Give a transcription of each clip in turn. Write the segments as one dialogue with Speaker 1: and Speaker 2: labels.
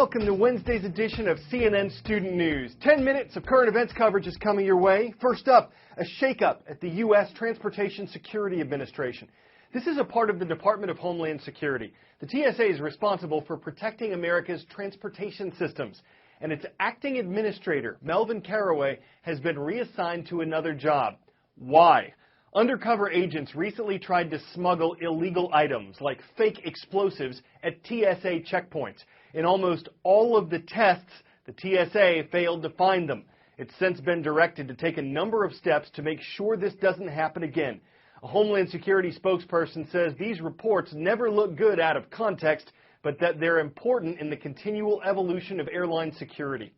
Speaker 1: welcome to Wednesday's edition of CNN Student News. 10 minutes of current events coverage is coming your way. First up, a shakeup at the U.S. Transportation Security Administration. This is a part of the Department of Homeland Security. The TSA is responsible for protecting America's transportation systems, and its acting administrator, Melvin Caraway, has been reassigned to another job. Why? Undercover agents recently tried to smuggle illegal items like fake explosives at TSA checkpoints. In almost all of the tests, the TSA failed to find them. It's since been directed to take a number of steps to make sure this doesn't happen again. A Homeland Security spokesperson says these reports never look good out of context, but that they're important in the continual evolution of airline security.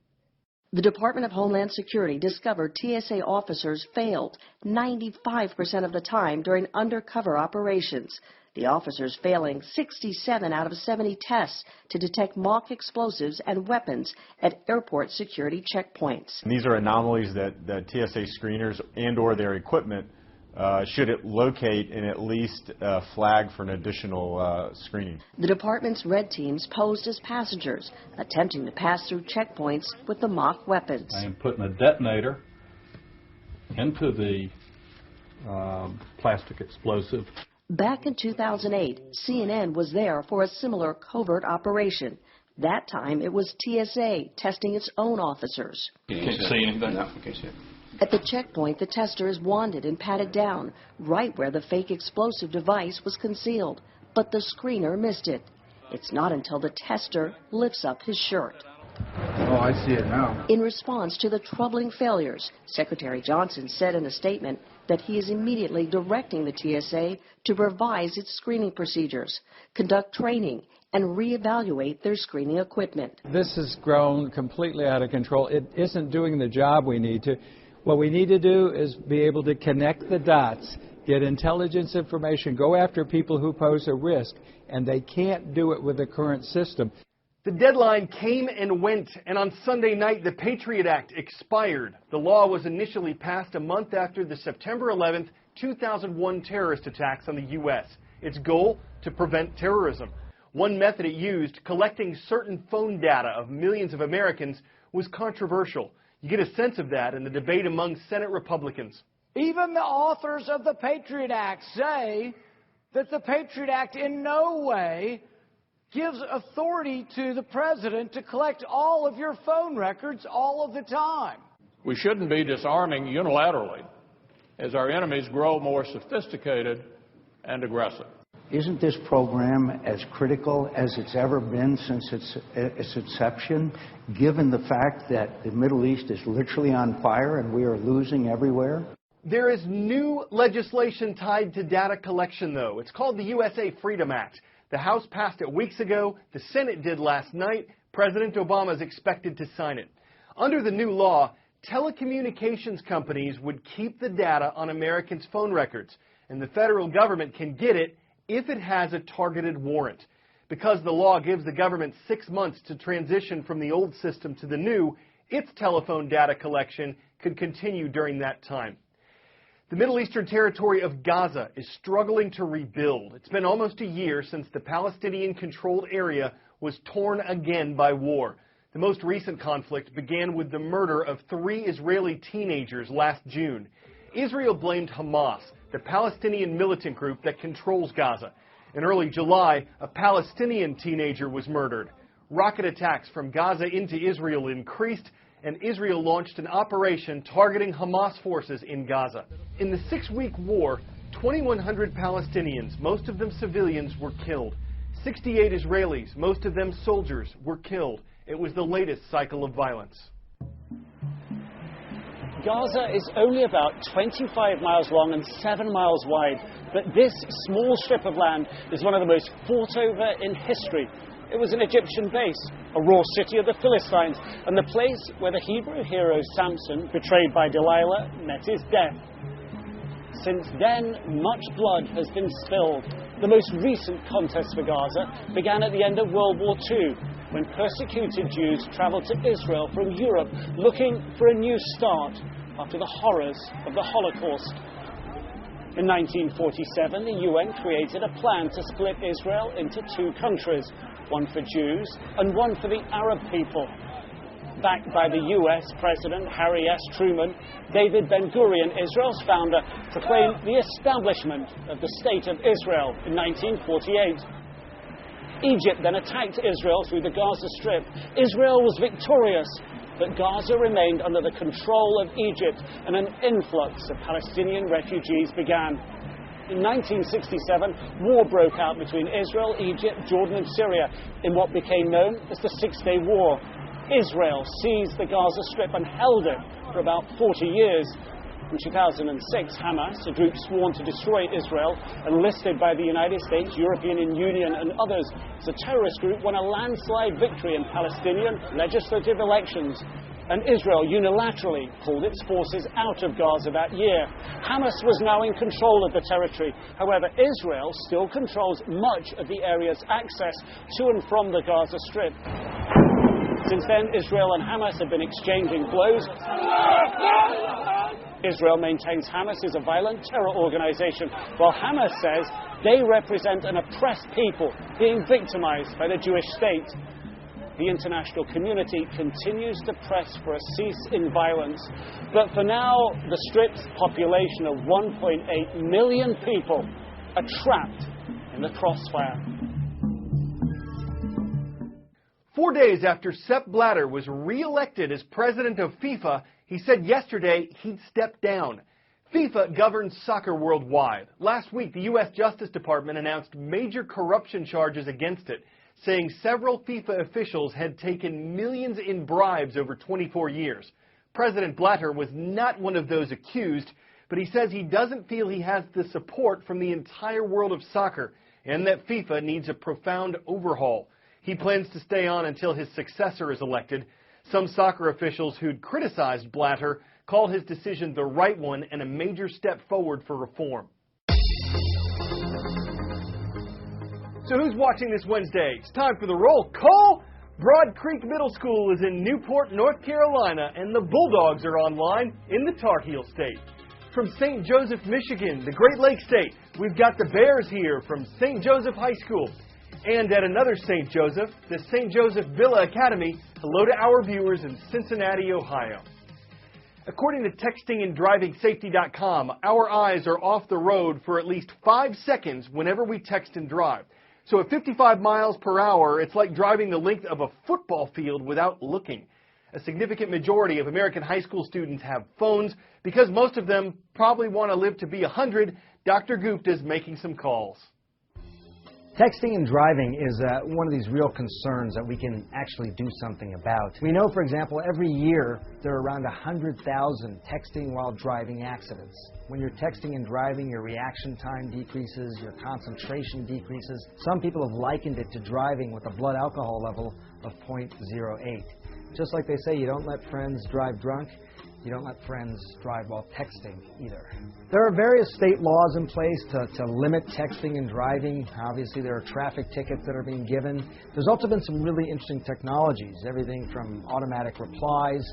Speaker 2: The Department of Homeland Security discovered TSA officers failed 95% of the time during undercover operations. The officers failing 67 out of 70 tests to detect mock explosives and weapons at airport security checkpoints.
Speaker 3: These are anomalies that TSA screeners and or their equipment should it locate and at least flag for an additional screening.
Speaker 2: The department's red teams posed as passengers, attempting to pass through checkpoints with the mock weapons.
Speaker 4: I am putting a detonator into the plastic explosive.
Speaker 2: Back in 2008, CNN was there for a similar covert operation. That time, it was TSA testing its own officers.
Speaker 4: You can't see anything?
Speaker 5: No, I can't see it.
Speaker 2: At the checkpoint, the tester is wanded and patted down, right where the fake explosive device was concealed. But the screener missed it. It's not until the tester lifts up his shirt.
Speaker 5: Oh, I see it now.
Speaker 2: In response to the troubling failures, Secretary Johnson said in a statement that he is immediately directing the TSA to revise its screening procedures, conduct training, and reevaluate their screening equipment.
Speaker 6: This has grown completely out of control. It isn't doing the job we need to. What we need to do is be able to connect the dots, get intelligence information, go after people who pose a risk, and they can't do it with the current system.
Speaker 1: The deadline came and went, and on Sunday night, the Patriot Act expired. The law was initially passed a month after the September 11th, 2001 terrorist attacks on the U.S. Its goal? To prevent terrorism. One method it used, collecting certain phone data of millions of Americans, was controversial. You get a sense of that in the debate among Senate Republicans.
Speaker 7: Even the authors of the Patriot Act say that the Patriot Act in no way gives authority to the president to collect all of your phone records all of the time.
Speaker 4: We shouldn't be disarming unilaterally as our enemies grow more sophisticated and aggressive.
Speaker 8: Isn't this program as critical as it's ever been since its inception, given the fact that the Middle East is literally on fire and we are losing everywhere?
Speaker 1: There is new legislation tied to data collection, though. It's called the USA Freedom Act. The House passed it weeks ago. The Senate did last night. President Obama is expected to sign it. Under the new law, telecommunications companies would keep the data on Americans' phone records, and the federal government can get it if it has a targeted warrant. Because the law gives the government 6 months to transition from the old system to the new, its telephone data collection could continue during that time. The Middle Eastern territory of Gaza is struggling to rebuild. It's been almost a year since the Palestinian-controlled area was torn again by war. The most recent conflict began with the murder of 3 Israeli teenagers last June. Israel blamed Hamas, the Palestinian militant group that controls Gaza. In early July, a Palestinian teenager was murdered. Rocket attacks from Gaza into Israel increased, and Israel launched an operation targeting Hamas forces in Gaza. In the 6-week war, 2,100 Palestinians, most of them civilians, were killed. 68 Israelis, most of them soldiers, were killed. It was the latest cycle of violence.
Speaker 9: Gaza is only about 25 miles long and 7 miles wide, but this small strip of land is one of the most fought over in history. It was an Egyptian base, a raw city of the Philistines, and the place where the Hebrew hero Samson, betrayed by Delilah, met his death. Since then, much blood has been spilled. The most recent contest for Gaza began at the end of World War II, when persecuted Jews traveled to Israel from Europe looking for a new start after the horrors of the Holocaust. In 1947, the UN created a plan to split Israel into 2 countries, one for Jews and one for the Arab people. Backed by the US President Harry S. Truman, David Ben-Gurion, Israel's founder, proclaimed the establishment of the State of Israel in 1948. Egypt then attacked Israel through the Gaza Strip. Israel was victorious, but Gaza remained under the control of Egypt, and an influx of Palestinian refugees began. In 1967, war broke out between Israel, Egypt, Jordan and Syria in what became known as the Six-Day War. Israel seized the Gaza Strip and held it for about 40 years. In 2006, Hamas, a group sworn to destroy Israel and listed by the United States, European Union and others as a terrorist group, won a landslide victory in Palestinian legislative elections. And Israel unilaterally pulled its forces out of Gaza that year. Hamas was now in control of the territory. However, Israel still controls much of the area's access to and from the Gaza Strip. Since then, Israel and Hamas have been exchanging blows. Israel maintains Hamas is a violent terror organization, while Hamas says they represent an oppressed people being victimized by the Jewish state. The international community continues to press for a cease in violence. But for now, the Strip's population of 1.8 million people are trapped in the crossfire.
Speaker 1: 4 days after Sepp Blatter was re-elected as president of FIFA, he said yesterday he'd step down. FIFA governs soccer worldwide. Last week, the U.S. Justice Department announced major corruption charges against it, saying several FIFA officials had taken millions in bribes over 24 years. President Blatter was not one of those accused, but he says he doesn't feel he has the support from the entire world of soccer and that FIFA needs a profound overhaul. He plans to stay on until his successor is elected. Some soccer officials who'd criticized Blatter call his decision the right one and a major step forward for reform. So who's watching this Wednesday? It's time for the roll call. Broad Creek Middle School is in Newport, North Carolina, and the Bulldogs are online in the Tar Heel State. From St. Joseph, Michigan, the Great Lakes State, we've got the Bears here from St. Joseph High School. And at another St. Joseph, the St. Joseph Villa Academy, hello to our viewers in Cincinnati, Ohio. According to textinganddrivingsafety.com, our eyes are off the road for at least 5 seconds whenever we text and drive. So at 55 miles per hour, it's like driving the length of a football field without looking. A significant majority of American high school students have phones. Because most of them probably want to live to be 100, Dr. Gupta is making some calls.
Speaker 10: Texting and driving is one of these real concerns that we can actually do something about. We know, for example, every year there are around 100,000 texting while driving accidents. When you're texting and driving, your reaction time decreases, your concentration decreases. Some people have likened it to driving with a blood alcohol level of 0.08. Just like they say, you don't let friends drive drunk. You don't let friends drive while texting either. There are various state laws in place to limit texting and driving. Obviously, there are traffic tickets that are being given. There's also been some really interesting technologies, everything from automatic replies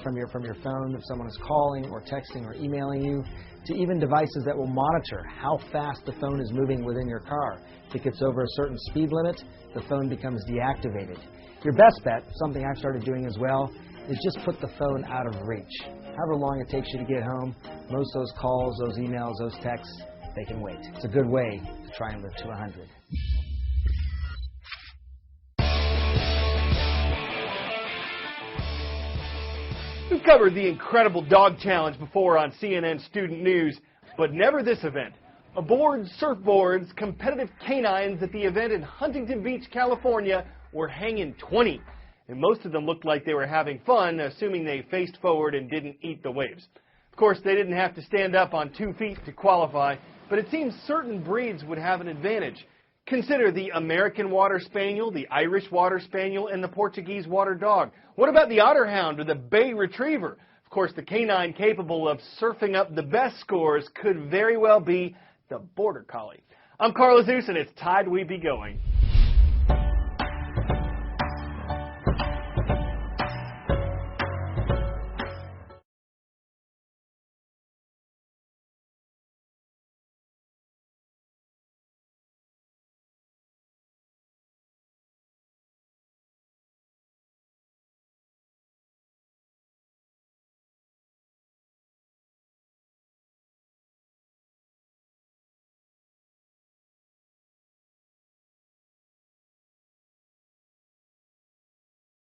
Speaker 10: from your phone if someone is calling or texting or emailing you, to even devices that will monitor how fast the phone is moving within your car. If it gets over a certain speed limit, the phone becomes deactivated. Your best bet, something I've started doing as well, is just put the phone out of reach. However long it takes you to get home, most of those calls, those emails, those texts, they can wait. It's a good way to try and live to 100.
Speaker 1: We've covered the incredible dog challenge before on CNN Student News, but never this event. Aboard surfboards, competitive canines at the event in Huntington Beach, California, were hanging 20. And most of them looked like they were having fun, assuming they faced forward and didn't eat the waves. Of course, they didn't have to stand up on 2 feet to qualify, but it seems certain breeds would have an advantage. Consider the American Water Spaniel, the Irish Water Spaniel, and the Portuguese Water Dog. What about the Otter Hound or the Bay Retriever? Of course, the canine capable of surfing up the best scores could very well be the Border Collie. I'm Carl Azus, and it's Tide We Be Going.